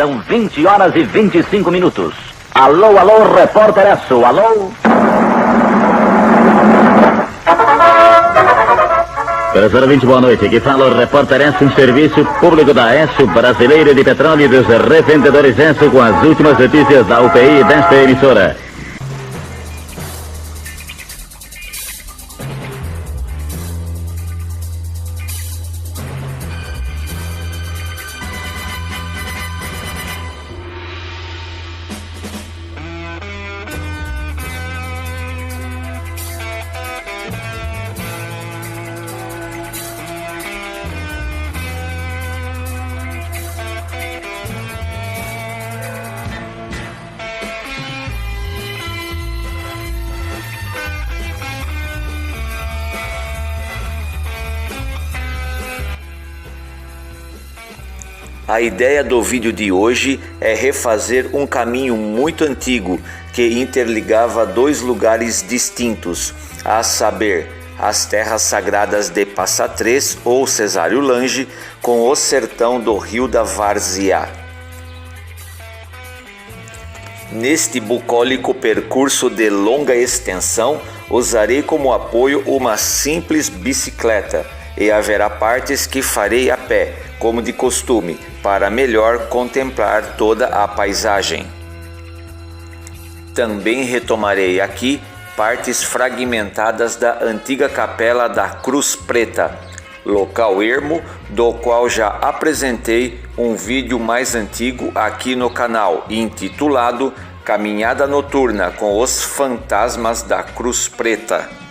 São 20 horas e 25 minutos. Alô, alô, repórter Esso, alô? Professor 20, boa noite. Aqui fala o repórter Esso, em serviço público da Esso Brasileira de Petróleo e dos Revendedores Esso, com as últimas notícias da UPI desta emissora. A ideia do vídeo de hoje é refazer um caminho muito antigo que interligava dois lugares distintos, a saber, as terras sagradas de Passa Três ou Cesário Lange com o sertão do Rio da Várzea. Neste bucólico percurso de longa extensão, usarei como apoio uma simples bicicleta e haverá partes que farei a pé, como de costume, para melhor contemplar toda a paisagem. Também retomarei aqui partes fragmentadas da antiga capela da Cruz Preta, local ermo do qual já apresentei um vídeo mais antigo aqui no canal, intitulado Caminhada Noturna com os Fantasmas da Cruz Preta.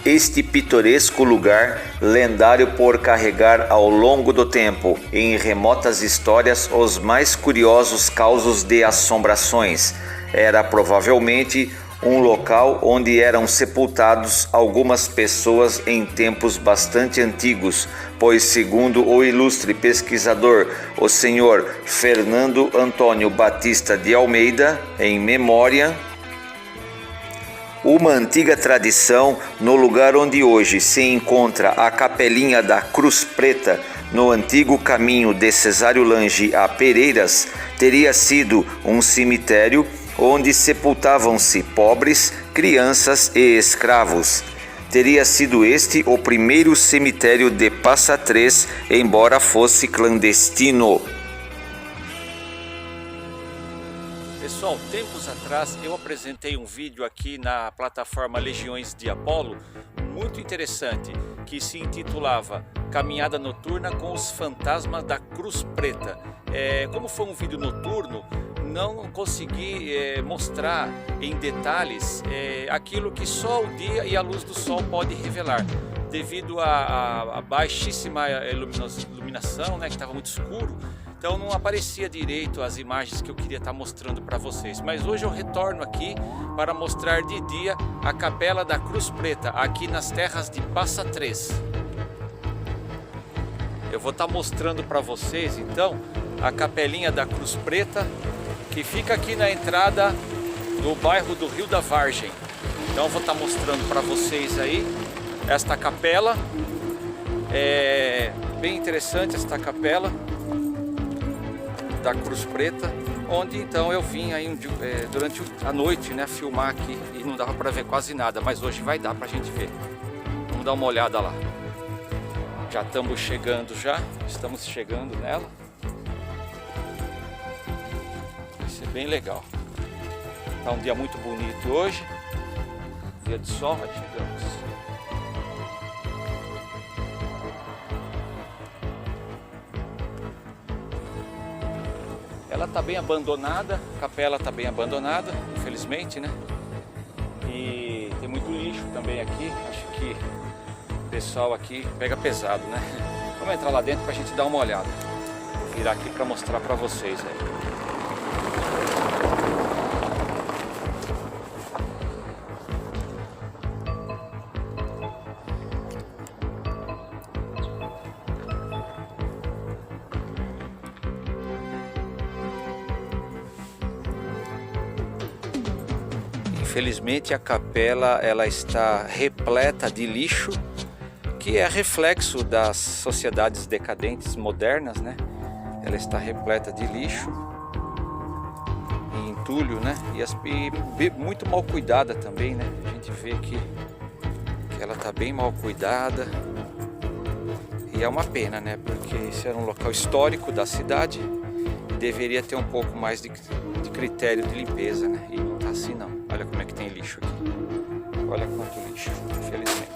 Este pitoresco lugar, lendário por carregar ao longo do tempo, em remotas histórias, os mais curiosos causos de assombrações, era provavelmente um local onde eram sepultados algumas pessoas em tempos bastante antigos, pois segundo o ilustre pesquisador, o senhor Fernando Antônio Batista de Almeida, em memória, uma antiga tradição no lugar onde hoje se encontra a capelinha da Cruz Preta, no antigo caminho de Cesário Lange a Pereiras, teria sido um cemitério onde sepultavam-se pobres, crianças e escravos. Teria sido este o primeiro cemitério de Passa Três, embora fosse clandestino. Pessoal, tempos atrás eu apresentei um vídeo aqui na plataforma Legiões de Apolo, muito interessante, que se intitulava Caminhada Noturna com os Fantasmas da Cruz Preta. Como foi um vídeo noturno, não consegui mostrar em detalhes aquilo que só o dia e a luz do sol pode revelar, devido à baixíssima iluminação, né, que estava muito escuro. Então não aparecia direito as imagens que eu queria estar mostrando para vocês. Mas hoje eu retorno aqui para mostrar de dia a Capela da Cruz Preta, aqui nas terras de Passa Três. Eu vou estar mostrando para vocês então a Capelinha da Cruz Preta, que fica aqui na entrada do bairro do Rio da Vargem. Então eu vou estar mostrando para vocês aí esta capela. É bem interessante esta capela da Cruz Preta, onde então eu vim aí durante a noite, né, filmar aqui e não dava para ver quase nada, mas hoje vai dar para a gente ver. Vamos dar uma olhada lá. Já estamos chegando nela. Vai ser bem legal. Tá um dia muito bonito hoje, dia de sol, nós chegamos. Ela está bem abandonada, a capela está bem abandonada, infelizmente, né? E tem muito lixo também aqui, acho que o pessoal aqui pega pesado, né? Vamos entrar lá dentro para a gente dar uma olhada. Vou virar aqui para mostrar para vocês aí. Infelizmente a capela ela está repleta de lixo, que é reflexo das sociedades decadentes modernas, né? ela está repleta de lixo e entulho, né? E muito mal cuidada também, né? A gente vê que ela está bem mal cuidada. E é uma pena, né? Porque esse era um local histórico da cidade. Deveria ter um pouco mais de critério de limpeza, né? E não tá assim não. Olha como é que tem lixo aqui. Olha quanto lixo, infelizmente.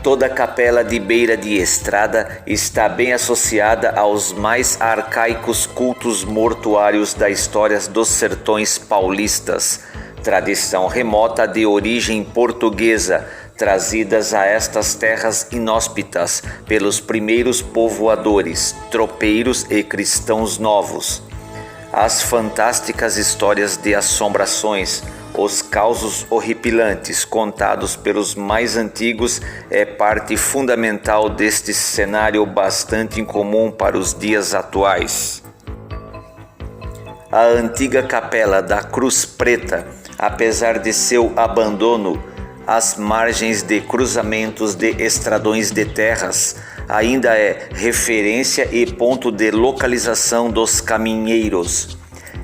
Toda capela de beira de estrada está bem associada aos mais arcaicos cultos mortuários da história dos sertões paulistas, tradição remota de origem portuguesa, trazidas a estas terras inóspitas pelos primeiros povoadores, tropeiros e cristãos novos. As fantásticas histórias de assombrações, os causos horripilantes contados pelos mais antigos é parte fundamental deste cenário bastante incomum para os dias atuais. A antiga capela da Cruz Preta, apesar de seu abandono às margens de cruzamentos de estradões de terras, ainda é referência e ponto de localização dos caminheiros.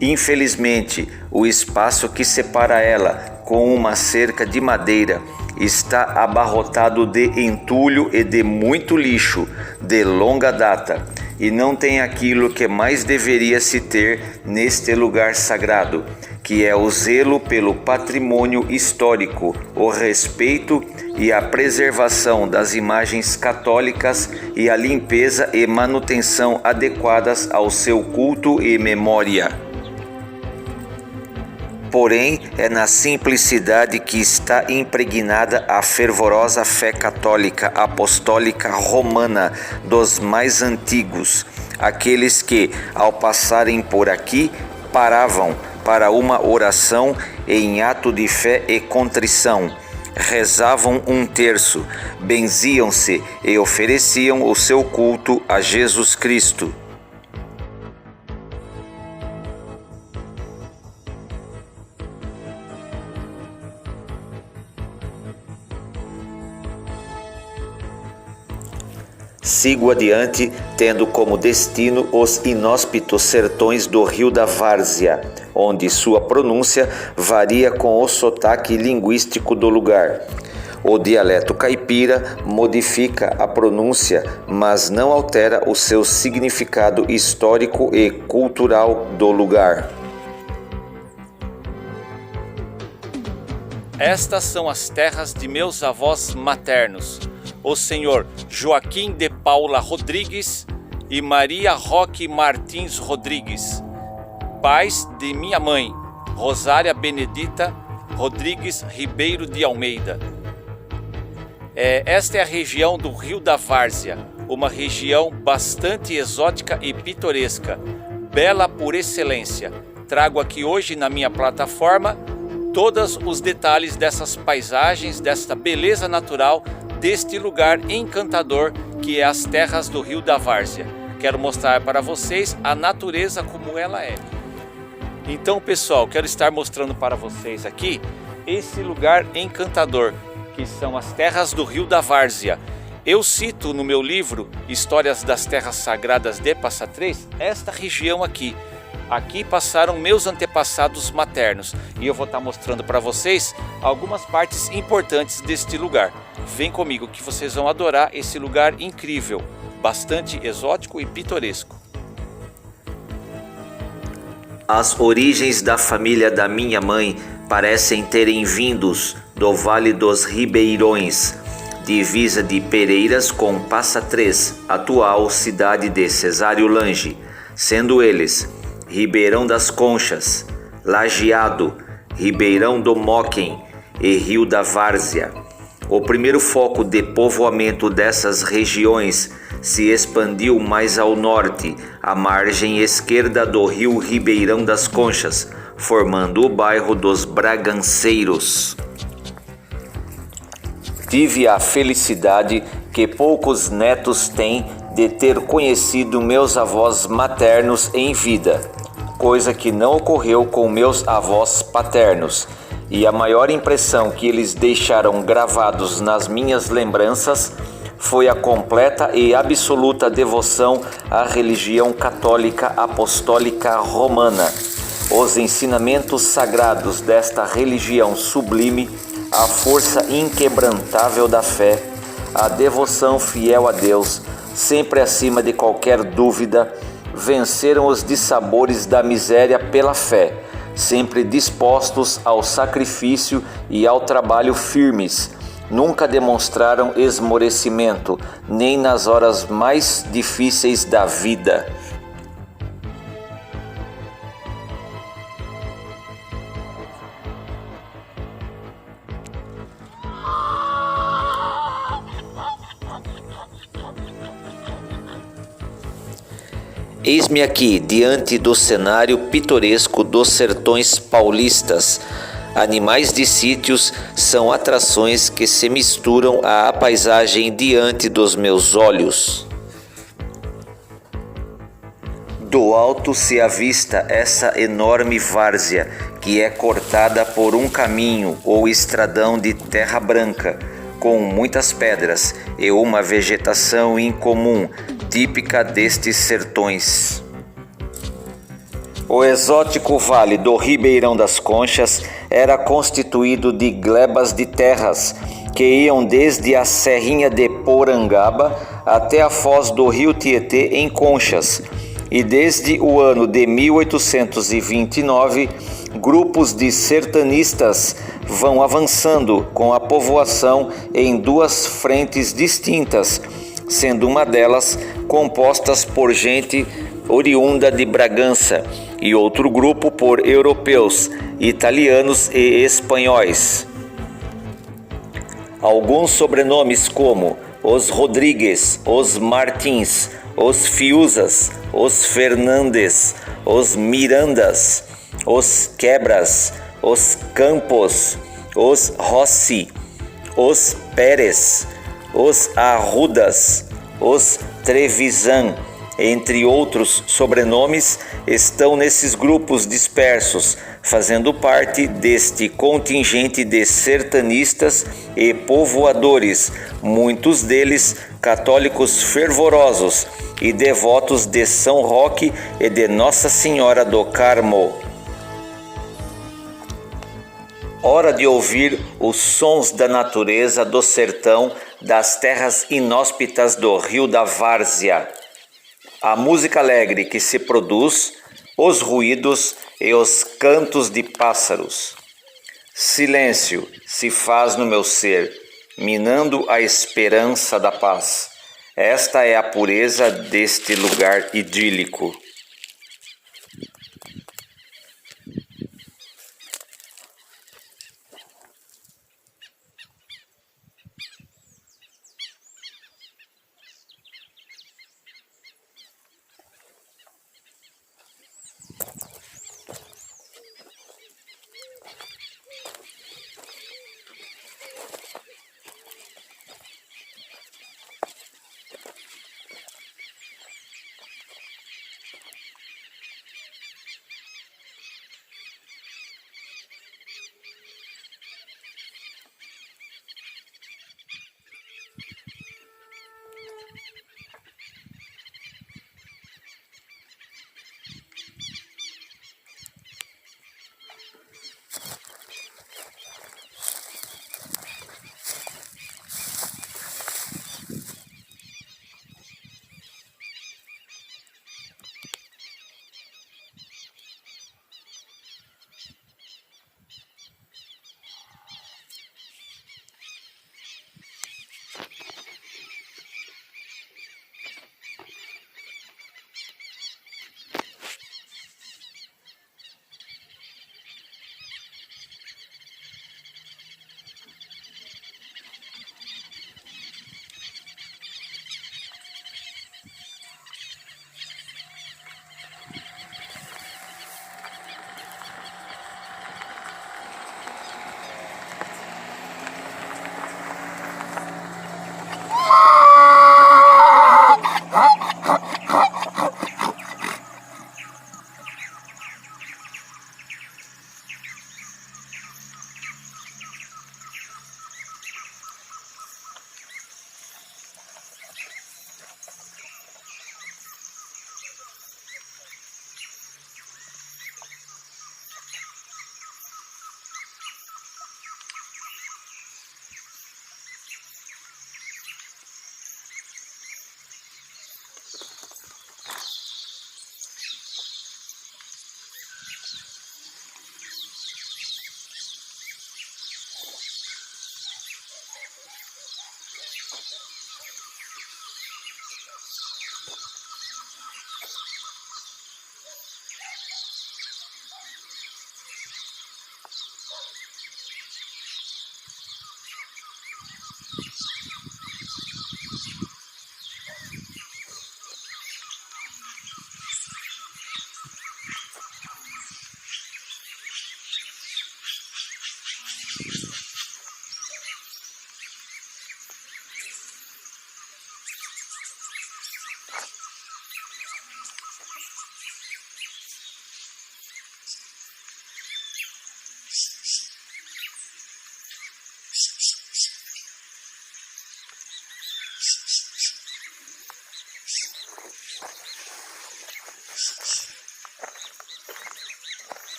Infelizmente, o espaço que separa ela, com uma cerca de madeira, está abarrotado de entulho e de muito lixo de longa data, e não tem aquilo que mais deveria se ter neste lugar sagrado, que é o zelo pelo patrimônio histórico, o respeito e a preservação das imagens católicas e a limpeza e manutenção adequadas ao seu culto e memória. Porém, é na simplicidade que está impregnada a fervorosa fé católica apostólica romana dos mais antigos, aqueles que, ao passarem por aqui, paravam para uma oração em ato de fé e contrição, rezavam um terço, benziam-se e ofereciam o seu culto a Jesus Cristo. Sigo adiante, tendo como destino os inóspitos sertões do Rio da Várzea, onde sua pronúncia varia com o sotaque linguístico do lugar. O dialeto caipira modifica a pronúncia, mas não altera o seu significado histórico e cultural do lugar. Estas são as terras de meus avós maternos, o senhor Joaquim de Paula Rodrigues e Maria Roque Martins Rodrigues, pais de minha mãe, Rosária Benedita Rodrigues Ribeiro de Almeida. Esta é a região do Rio da Várzea, uma região bastante exótica e pitoresca, bela por excelência. Trago aqui hoje na minha plataforma todos os detalhes dessas paisagens, desta beleza natural, deste lugar encantador que é as terras do Rio da Várzea. Quero mostrar para vocês a natureza como ela é. Então, pessoal, quero estar mostrando para vocês aqui esse lugar encantador, que são as terras do Rio da Várzea. Eu cito no meu livro Histórias das Terras Sagradas de Passa Três esta região aqui. Aqui passaram meus antepassados maternos e eu vou estar mostrando para vocês algumas partes importantes deste lugar. Vem comigo que vocês vão adorar esse lugar incrível, bastante exótico e pitoresco. As origens da família da minha mãe parecem terem vindos do Vale dos Ribeirões, divisa de Pereiras com Passa Três, atual cidade de Cesário Lange, sendo eles Ribeirão das Conchas, Lajeado, Ribeirão do Moquém e Rio da Várzea. O primeiro foco de povoamento dessas regiões se expandiu mais ao norte, à margem esquerda do rio Ribeirão das Conchas, formando o bairro dos Braganceiros. Tive a felicidade que poucos netos têm de ter conhecido meus avós maternos em vida, coisa que não ocorreu com meus avós paternos, e a maior impressão que eles deixaram gravados nas minhas lembranças foi a completa e absoluta devoção à religião católica apostólica romana. Os ensinamentos sagrados desta religião sublime, a força inquebrantável da fé, a devoção fiel a Deus, sempre acima de qualquer dúvida, venceram os dissabores da miséria pela fé, sempre dispostos ao sacrifício e ao trabalho firmes. Nunca demonstraram esmorecimento, nem nas horas mais difíceis da vida. Eis-me aqui diante do cenário pitoresco dos sertões paulistas. Animais de sítios são atrações que se misturam à paisagem diante dos meus olhos. Do alto se avista essa enorme várzea, que é cortada por um caminho ou estradão de terra branca, com muitas pedras e uma vegetação incomum, típica destes sertões. O exótico vale do Ribeirão das Conchas era constituído de glebas de terras que iam desde a serrinha de Porangaba até a foz do rio Tietê em Conchas, e desde o ano de 1829, grupos de sertanistas vão avançando com a povoação em duas frentes distintas, sendo uma delas compostas por gente oriunda de Bragança e outro grupo por europeus, italianos e espanhóis. Alguns sobrenomes como os Rodrigues, os Martins, os Fiusas, os Fernandes, os Mirandas, os Quebras, os Campos, os Rossi, os Pérez, os Arrudas, os Trevisan, entre outros sobrenomes, estão nesses grupos dispersos, fazendo parte deste contingente de sertanistas e povoadores, muitos deles católicos fervorosos e devotos de São Roque e de Nossa Senhora do Carmo. Hora de ouvir os sons da natureza do sertão, das terras inóspitas do Rio da Várzea. A música alegre que se produz, os ruídos e os cantos de pássaros. Silêncio se faz no meu ser, minando a esperança da paz. Esta é a pureza deste lugar idílico.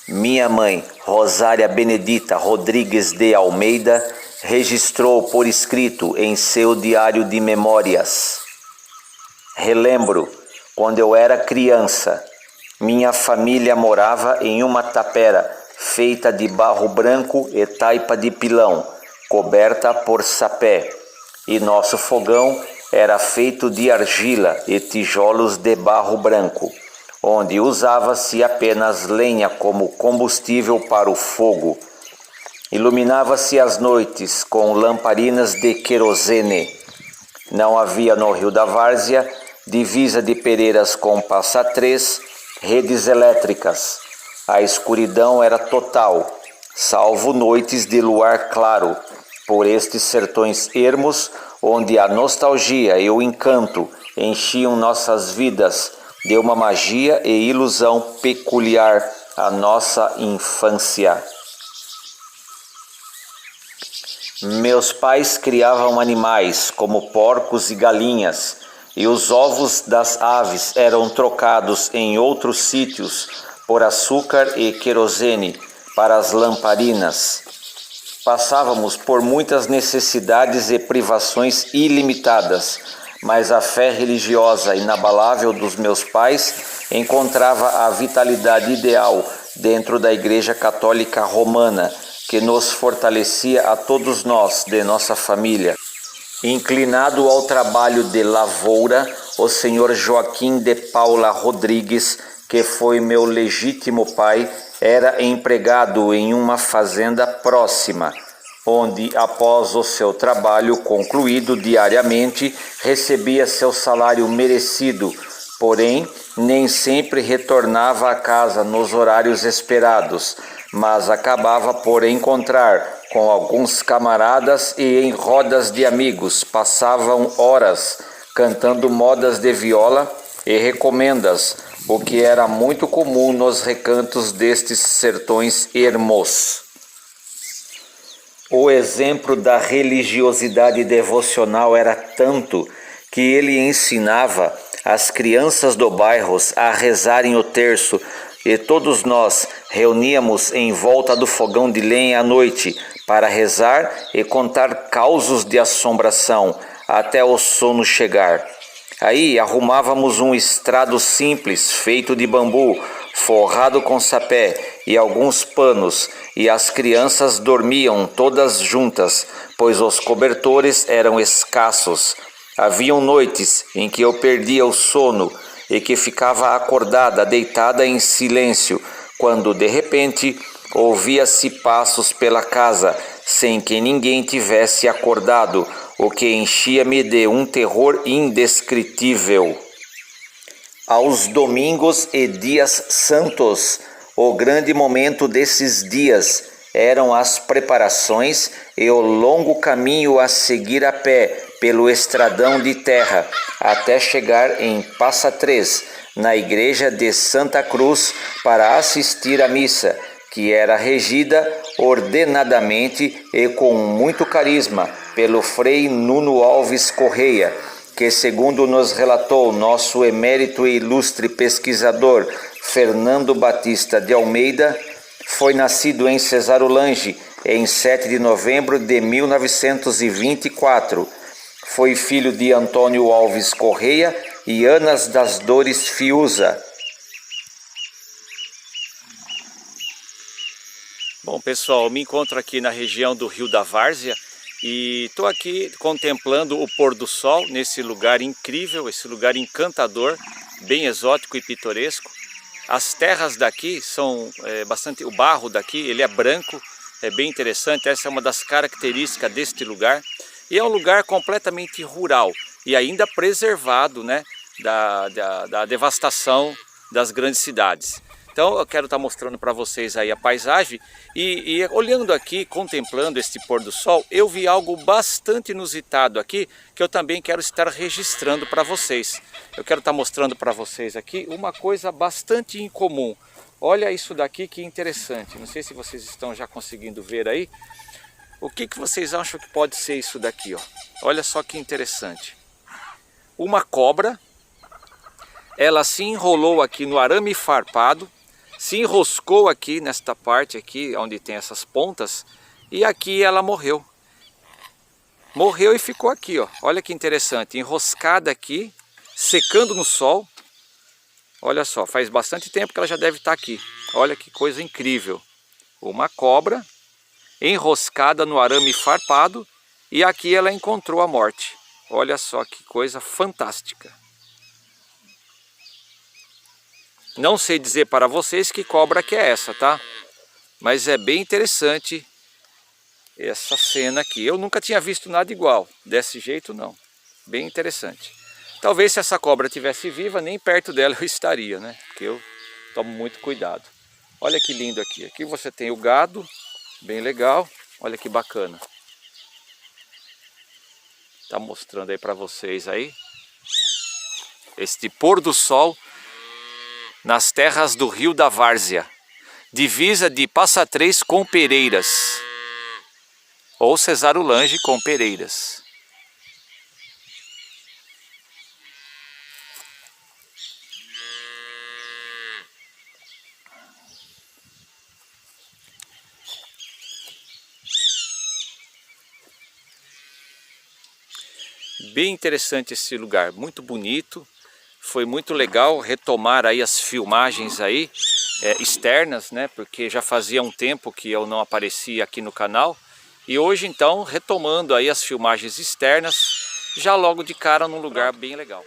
Minha mãe, Rosária Benedita Rodrigues de Almeida, registrou por escrito em seu diário de memórias: relembro, quando eu era criança, minha família morava em uma tapera feita de barro branco e taipa de pilão, coberta por sapé, e nosso fogão era feito de argila e tijolos de barro branco, onde usava-se apenas lenha como combustível para o fogo. Iluminava-se as noites com lamparinas de querosene. Não havia no Rio da Várzea, divisa de Pereiras com Passa Três, redes elétricas. A escuridão era total, salvo noites de luar claro, por estes sertões ermos, onde a nostalgia e o encanto enchiam nossas vidas de uma magia e ilusão peculiar à nossa infância. Meus pais criavam animais, como porcos e galinhas, e os ovos das aves eram trocados em outros sítios por açúcar e querosene para as lamparinas. Passávamos por muitas necessidades e privações ilimitadas, mas a fé religiosa inabalável dos meus pais encontrava a vitalidade ideal dentro da Igreja Católica Romana, que nos fortalecia a todos nós de nossa família. Inclinado ao trabalho de lavoura, o senhor Joaquim de Paula Rodrigues, que foi meu legítimo pai, era empregado em uma fazenda próxima, onde, após o seu trabalho concluído diariamente, recebia seu salário merecido, porém, nem sempre retornava a casa nos horários esperados, mas acabava por encontrar com alguns camaradas e em rodas de amigos passavam horas cantando modas de viola e recomendas, o que era muito comum nos recantos destes sertões ermos. O exemplo da religiosidade devocional era tanto que ele ensinava as crianças do bairro a rezarem o terço, e todos nós reuníamos em volta do fogão de lenha à noite para rezar e contar causos de assombração até o sono chegar. Aí arrumávamos um estrado simples feito de bambu, forrado com sapé e alguns panos, e as crianças dormiam todas juntas, pois os cobertores eram escassos. Haviam noites em que eu perdia o sono e que ficava acordada, deitada em silêncio, quando de repente Ouvia-se passos pela casa, sem que ninguém tivesse acordado, o que enchia-me de um terror indescritível. Aos domingos e dias santos, o grande momento desses dias eram as preparações e o longo caminho a seguir a pé pelo estradão de terra, até chegar em Passa Três, na igreja de Santa Cruz, para assistir à missa, que era regida ordenadamente e com muito carisma pelo Frei Nuno Alves Correia, que, segundo nos relatou nosso emérito e ilustre pesquisador Fernando Batista de Almeida, foi nascido em Cesarulange em 7 de novembro de 1924. Foi filho de Antônio Alves Correia e Anas das Dores Fiuza. Bom, pessoal, me encontro aqui na região do Rio da Várzea e estou aqui contemplando o pôr do sol nesse lugar incrível, esse lugar encantador, bem exótico e pitoresco. As terras daqui são bastante... O barro daqui, ele é branco, é bem interessante, essa é uma das características deste lugar. E é um lugar completamente rural e ainda preservado, né, da devastação das grandes cidades. Então eu quero estar mostrando para vocês aí a paisagem e olhando aqui, contemplando este pôr do sol, eu vi algo bastante inusitado aqui que eu também quero estar registrando para vocês. Eu quero estar mostrando para vocês aqui uma coisa bastante incomum. Olha isso daqui que interessante, não sei se vocês estão já conseguindo ver aí. O que vocês acham que pode ser isso daqui, ó? Olha só que interessante. Uma cobra, ela se enrolou aqui no arame farpado, se enroscou aqui nesta parte aqui, onde tem essas pontas, e aqui ela morreu. Morreu e ficou aqui, ó. Olha que interessante, enroscada aqui, secando no sol. Olha só, faz bastante tempo que ela já deve estar aqui. Olha que coisa incrível. Uma cobra enroscada no arame farpado e aqui ela encontrou a morte. Olha só que coisa fantástica. Não sei dizer para vocês que cobra que é essa, tá? Mas é bem interessante essa cena aqui. Eu nunca tinha visto nada igual, desse jeito não. Bem interessante. Talvez se essa cobra estivesse viva, nem perto dela eu estaria, né? Porque eu tomo muito cuidado. Olha que lindo aqui. Aqui você tem o gado, bem legal. Olha que bacana. Tá mostrando aí para vocês aí. Este pôr do sol nas terras do Rio da Várzea, divisa de Passa Três com Pereiras, ou Cesarulange com Pereiras. Bem interessante esse lugar, muito bonito. Foi muito legal retomar aí as filmagens aí, externas, né? Porque já fazia um tempo que eu não aparecia aqui no canal. E hoje então retomando aí as filmagens externas, já logo de cara num lugar bem legal.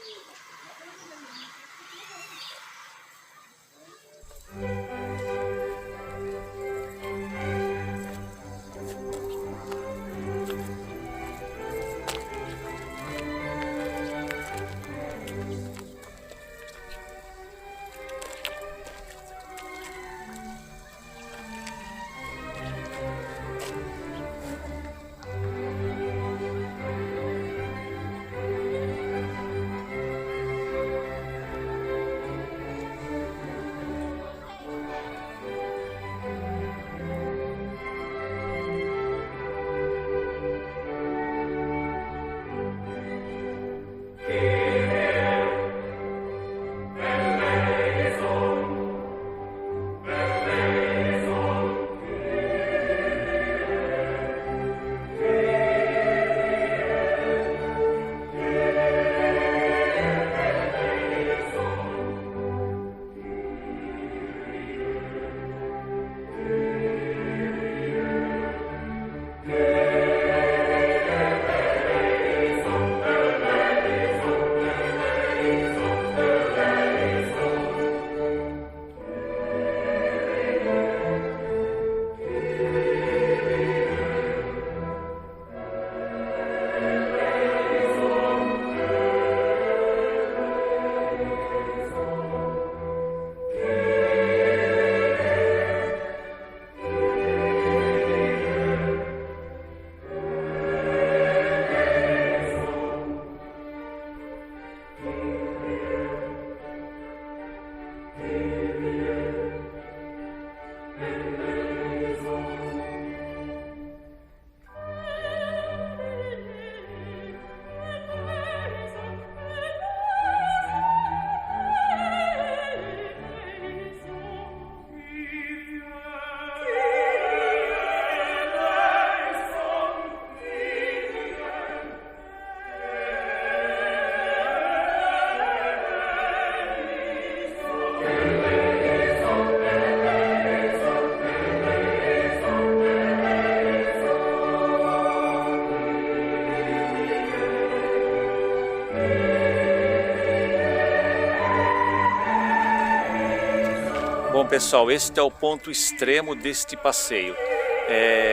pessoal, este é o ponto extremo deste passeio.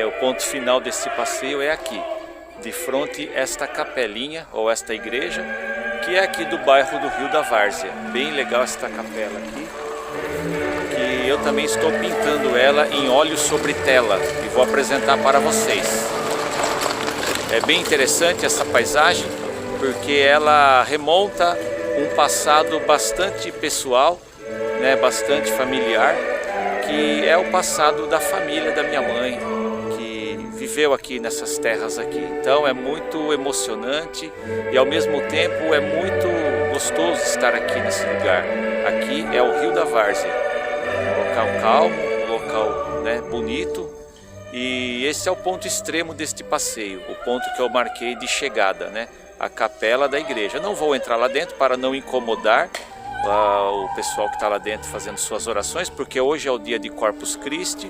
O ponto final deste passeio é aqui, de frente esta capelinha ou esta igreja, que é aqui do bairro do Rio da Várzea. Bem legal esta capela aqui, que eu também estou pintando ela em óleo sobre tela e vou apresentar para vocês. É bem interessante essa paisagem, porque ela remonta um passado bastante pessoal, né, bastante familiar, que é o passado da família da minha mãe, que viveu aqui nessas terras aqui. Então é muito emocionante e ao mesmo tempo é muito gostoso estar aqui nesse lugar. Aqui é o Rio da Várzea, um local calmo, um local, né, bonito, e esse é o ponto extremo deste passeio, o ponto que eu marquei de chegada, né, a capela da igreja. Não vou entrar lá dentro para não incomodar o pessoal que está lá dentro fazendo suas orações, porque hoje é o dia de Corpus Christi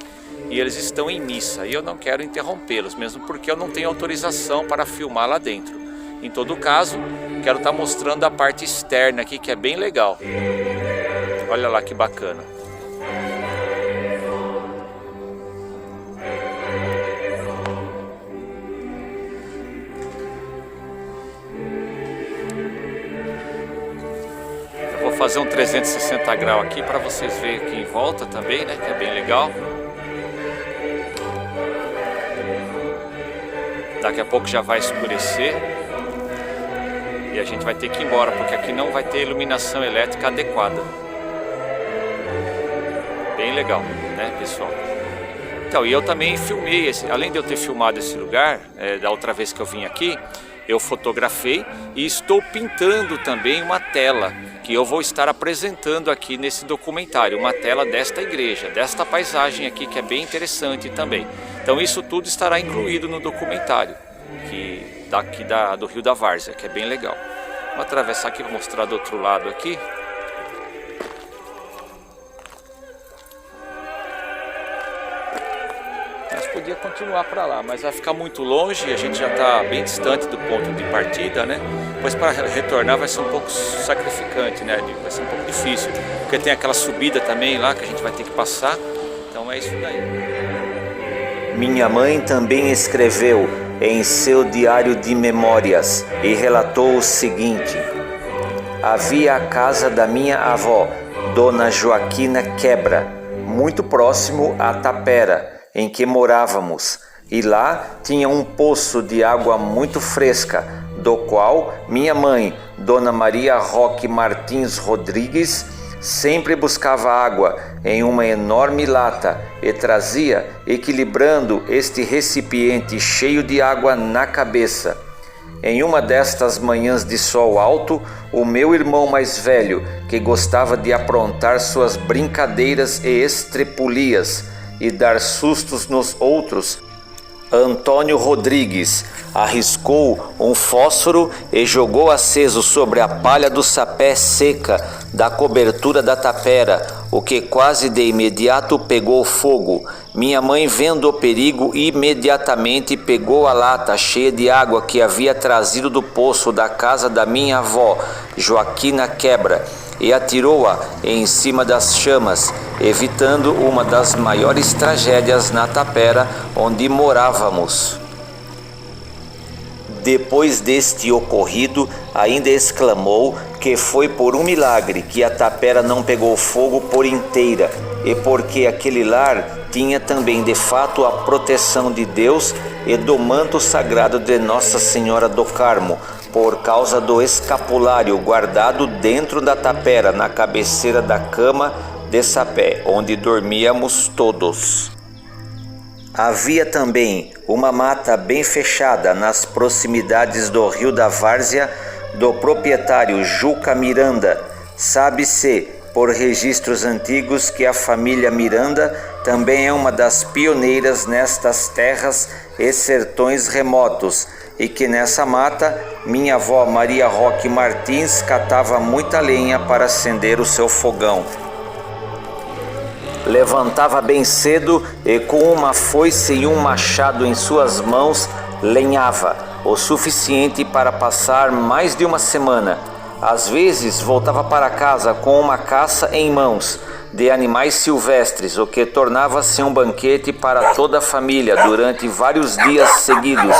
e eles estão em missa e eu não quero interrompê-los, mesmo porque eu não tenho autorização para filmar lá dentro. Em todo caso, quero estar mostrando a parte externa aqui, que é bem legal. Olha lá que bacana. Vou fazer um 360 graus aqui para vocês verem aqui em volta também, né, que é bem legal. Daqui a pouco já vai escurecer e a gente vai ter que ir embora, porque aqui não vai ter iluminação elétrica adequada. Bem legal, né, pessoal? Então, e eu também filmei, além de eu ter filmado esse lugar, da outra vez que eu vim aqui, eu fotografei e estou pintando também uma tela que eu vou estar apresentando aqui nesse documentário, uma tela desta igreja, desta paisagem aqui, que é bem interessante também. Então isso tudo estará incluído no documentário daqui do Rio da Várzea, que é bem legal. Vou atravessar aqui, vou mostrar do outro lado aqui. Podia continuar para lá, mas vai ficar muito longe, a gente já está bem distante do ponto de partida, né? Pois para retornar vai ser um pouco sacrificante, né? Vai ser um pouco difícil, porque tem aquela subida também lá que a gente vai ter que passar, então é isso daí. Minha mãe também escreveu em seu diário de memórias e relatou o seguinte: havia a casa da minha avó, Dona Joaquina Quebra, muito próximo à Tapera, em que morávamos, e lá tinha um poço de água muito fresca, do qual minha mãe, Dona Maria Roque Martins Rodrigues, sempre buscava água em uma enorme lata e trazia, equilibrando este recipiente cheio de água na cabeça. Em uma destas manhãs de sol alto, o meu irmão mais velho, que gostava de aprontar suas brincadeiras e estrepulias e dar sustos nos outros, Antônio Rodrigues, arriscou um fósforo e jogou aceso sobre a palha do sapé seca da cobertura da tapera, o que quase de imediato pegou fogo. Minha mãe, vendo o perigo, imediatamente pegou a lata cheia de água que havia trazido do poço da casa da minha avó, Joaquina Quebra, e atirou-a em cima das chamas, evitando uma das maiores tragédias na tapera onde morávamos. Depois deste ocorrido, ainda exclamou que foi por um milagre que a tapera não pegou fogo por inteira, e porque aquele lar tinha também de fato a proteção de Deus e do manto sagrado de Nossa Senhora do Carmo, por causa do escapulário guardado dentro da tapera, na cabeceira da cama de sapé, onde dormíamos todos. Havia também uma mata bem fechada nas proximidades do Rio da Várzea, do proprietário Juca Miranda. Sabe-se, por registros antigos, que a família Miranda também é uma das pioneiras nestas terras e sertões remotos, e que nessa mata minha avó Maria Roque Martins catava muita lenha para acender o seu fogão. Levantava bem cedo e com uma foice e um machado em suas mãos lenhava, o suficiente para passar mais de uma semana. Às vezes voltava para casa com uma caça em mãos, de animais silvestres, o que tornava-se um banquete para toda a família durante vários dias seguidos.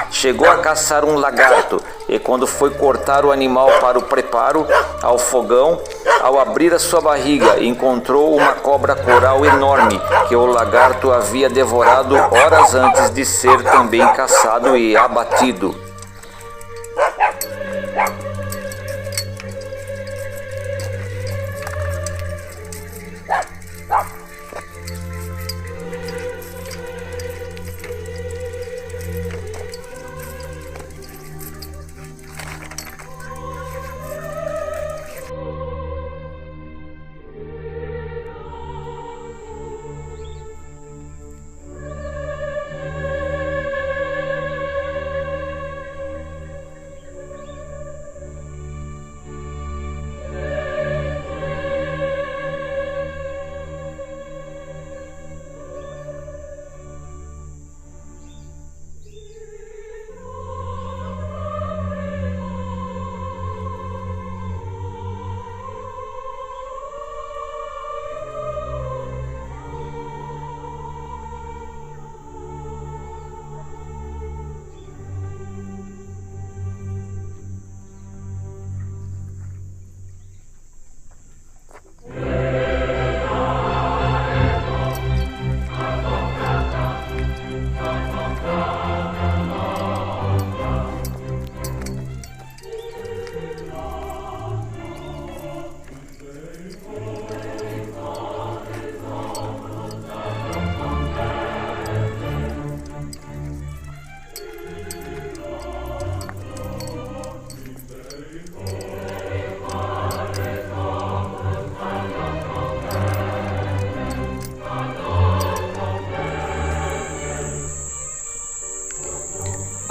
Chegou a caçar um lagarto e, quando foi cortar o animal para o preparo ao fogão, ao abrir a sua barriga, encontrou uma cobra coral enorme que o lagarto havia devorado horas antes de ser também caçado e abatido.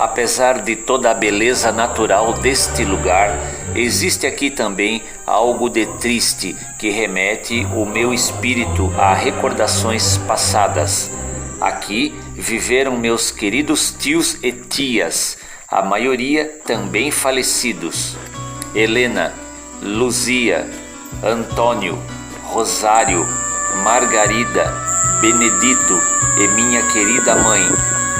Apesar de toda a beleza natural deste lugar, existe aqui também algo de triste que remete o meu espírito a recordações passadas. Aqui viveram meus queridos tios e tias, a maioria também falecidos. Helena, Luzia, Antônio, Rosário, Margarida, Benedito e minha querida mãe,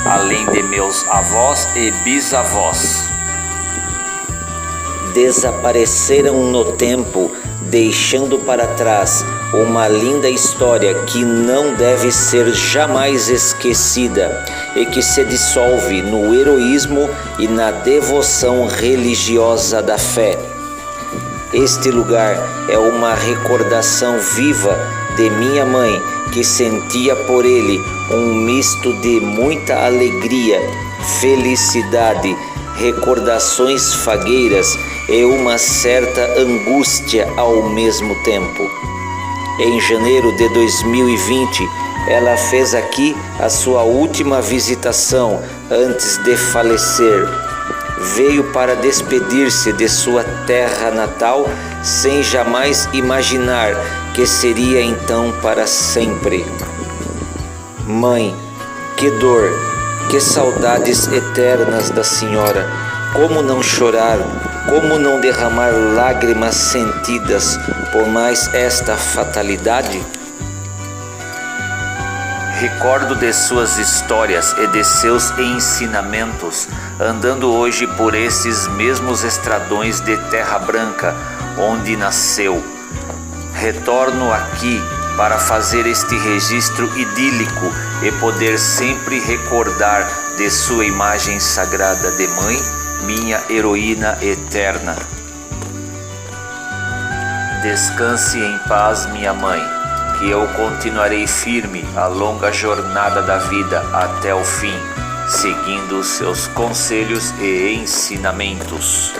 além de meus avós e bisavós. Desapareceram no tempo, deixando para trás uma linda história que não deve ser jamais esquecida e que se dissolve no heroísmo e na devoção religiosa da fé. Este lugar é uma recordação viva de minha mãe, que sentia por ele um misto de muita alegria, felicidade, recordações fagueiras e uma certa angústia ao mesmo tempo. Em janeiro de 2020, ela fez aqui a sua última visitação antes de falecer. Veio para despedir-se de sua terra natal sem jamais imaginar que seria então para sempre. Mãe, que dor, que saudades eternas da senhora. Como não chorar, como não derramar lágrimas sentidas por mais esta fatalidade? Recordo de suas histórias e de seus ensinamentos, andando hoje por esses mesmos estradões de terra branca, onde nasceu. Retorno aqui para fazer este registro idílico e poder sempre recordar de sua imagem sagrada de mãe, minha heroína eterna. Descanse em paz, minha mãe, que eu continuarei firme a longa jornada da vida até o fim, seguindo os seus conselhos e ensinamentos.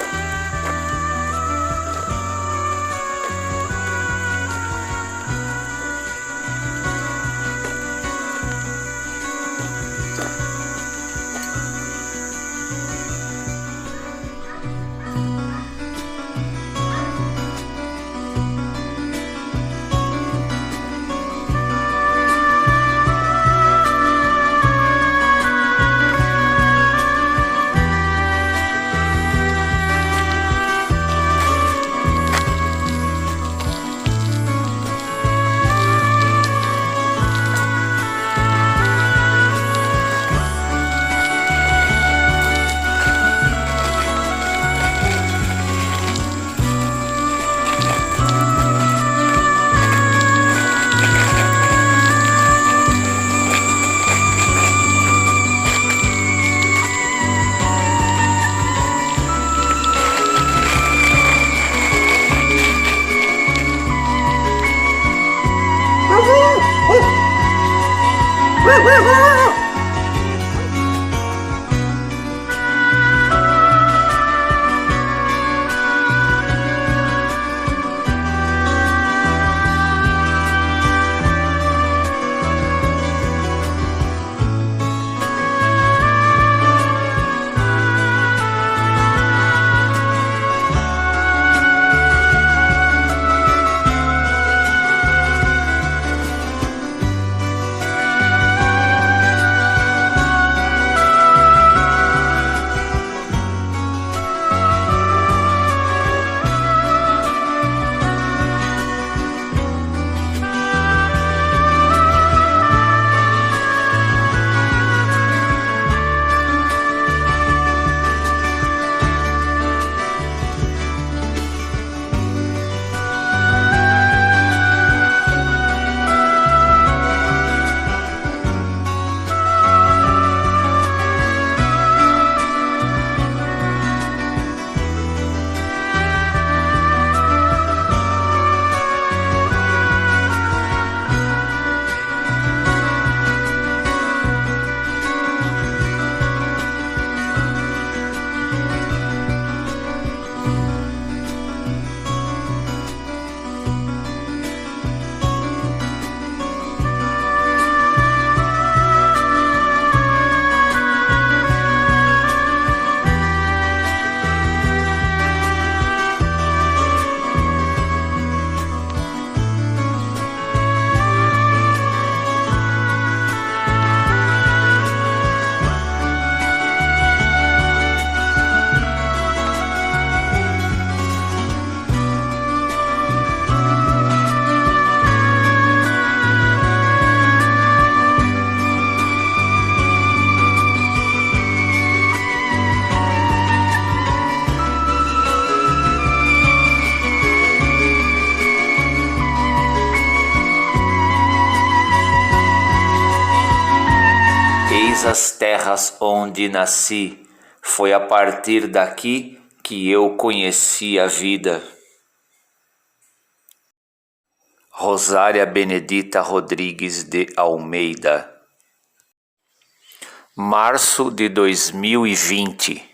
Eis as terras onde nasci, foi a partir daqui que eu conheci a vida. Rosária Benedita Rodrigues de Almeida. Março de 2020.